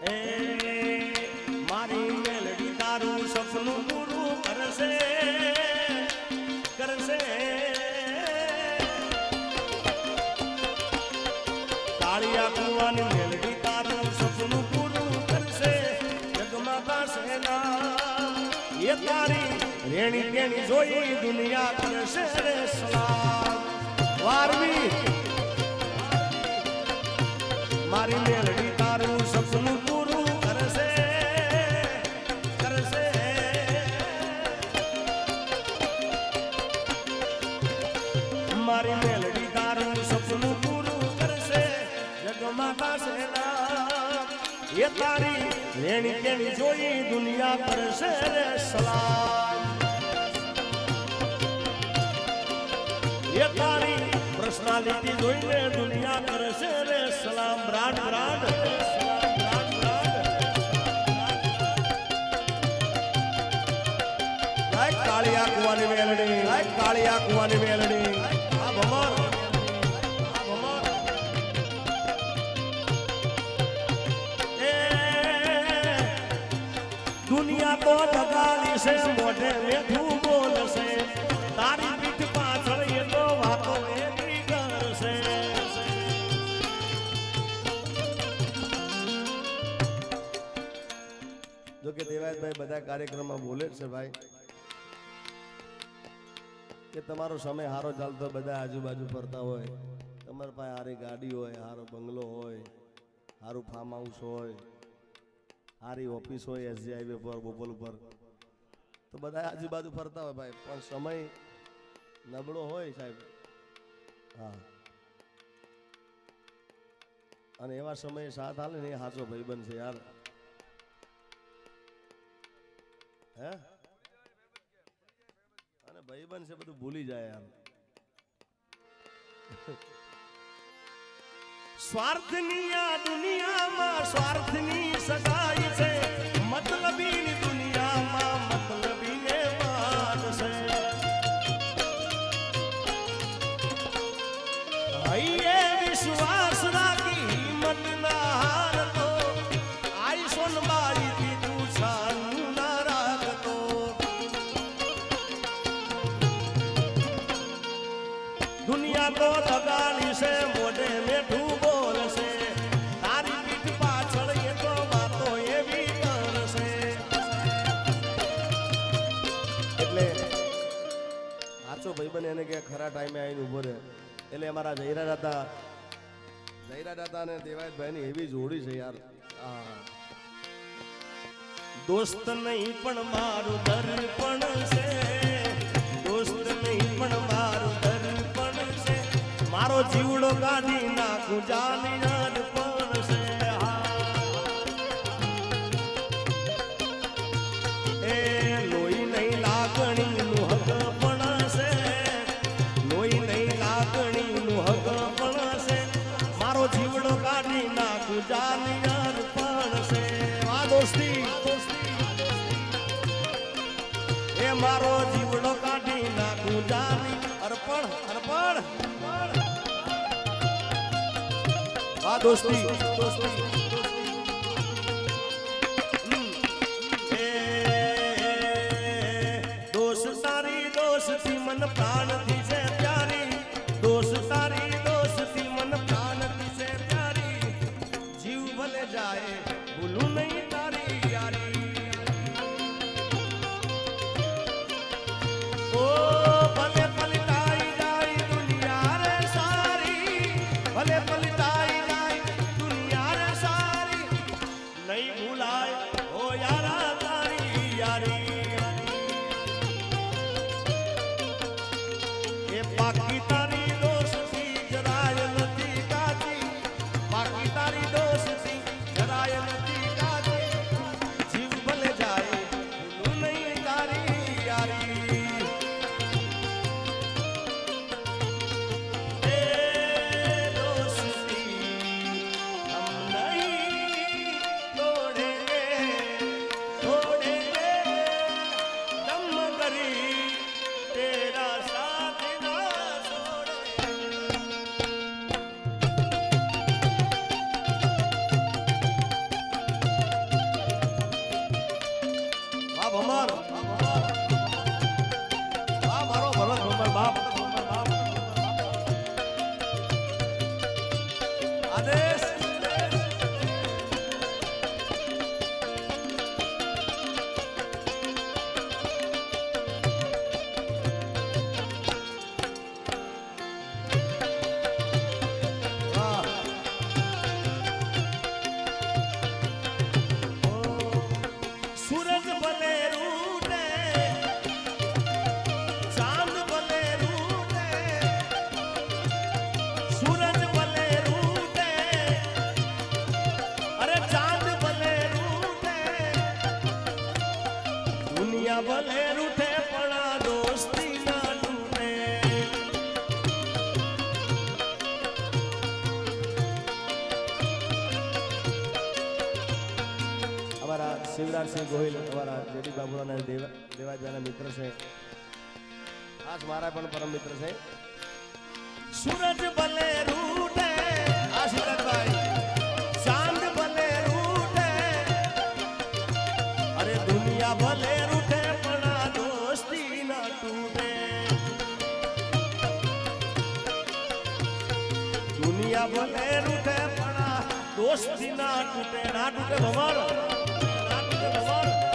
એ મારી મેલડી તારું સપનું પૂરું કરશે કરશે કાળિયા કુવાની મેલડી તારું સપનું પૂરું કરશે જગમાતા સેના એ તારી રેણી કેણી જોઈ દુનિયા કરશે રે સલામ વારવી મારી મેલડી તારું સપનું પૂરું કરશે કરશે મારી મેલડી તારું સપનું પૂરું કરશે જગમાતા સેના એ તારી રેણી કેણી જોઈ દુનિયા કરશે રે સલામ એ તારી પર્સનાલિટી જોઈને દુનિયા કરશે રે સલામ બ્રાન્ડ બ્રાન્ડ લાઈક કાળિયા કુવાની મેલડી લાઈક કાળિયા કુવાની મેલડી આ ભમર દુનિયા તો દગાડી છે મોઢે મેઠું બોલશે તારી પીઠ પાછળ એ તો વાતો એની કરશે જો કે દેવાયતભાઈ બધા કાર્યક્રમમાં બોલે છે ભાઈ કે તમારો સમય હારો ચાલતો બધા આજુબાજુ ફરતા હોય તમારી પાસે હારી ગાડી હોય હારો બંગલો હોય હારું ફાર્મ હાઉસ હોય હારી ઓફિસ હોય એસજી હાઈવે પર બોપલ ઉપર તો બધા આજુબાજુ ફરતા હોય ભાઈ પણ સમય નબળો હોય સાહેબ હા અને એવા સમયે સાથ હાલે ને એ સાચો ભાઈબંધ છે યાર હે અને ભાઈબંધ છે બધું ભૂલી જાય યાર સ્વાર્થની આ દુનિયામાં સ્વાર્થની સગાઈ છે મતલબી દુનિયામાં મતલબી ને માન છે હૈયે વિશ્વાસ રાખી હિંમત ના હારતો આઈ સોનબાઈ દીધું છાનું ના રાખતો દુનિયા તો દગાડી છે મોઢે મેઠું ભાઈબંધ એને કે ખરા ટાઈમે આવીને ઉભો રહે એટલે અમારા જયરા દાતા અને દેવાયતભાઈ ની એવી જોડી છે યાર દોસ્ત નહીં પણ મારું દર્પણ છે દોસ્ત નહીં પણ મારું દર્પણ છે મારો જીવડો કાઢી નાખું જાની અર્પણ છે એ લોહી નહીં લાગણી નું હક જીવડો કાઢી નાખું જાની અર્પણ છે આ દોસ્તી એ મારો જીવડો કાઢી નાખું જાની અર્પણ અર્પણ આ દોસ્તી દોસ્ત તારી દોસ્તી મન પ્રાણથી છે પ્યારી દોસ્ત તારી દોસ્તી મન जाए भूलू नहीं तारी यारी ओ भले पलटाई जाए दुनिया रे सारी भले पलटाई जाए दुनिया रे सारी नहीं भूलाए ओ यारा तारी यारी ये बाकी तारी दोस्ती जराय नदी काची बाकी तारी दोस्ती શિવરાજસિંહ ગોહિલ અમારા જેડી બાબુના દેવાજાના મિત્ર છે, ખાસ મારા પણ પરમ મિત્ર છે. સૂરજ ભલે રૂઠે આ શિવરાજભાઈ, ચાંદ ભલે રૂઠે, અરે દુનિયા ભલે રૂઠે પણ આ દોસ્તી ના તૂટે. દુનિયા ભલે રૂઠે પણ આ દોસ્તી ના તૂટે. ના તૂટે ભમર, ના તૂટે ભમર.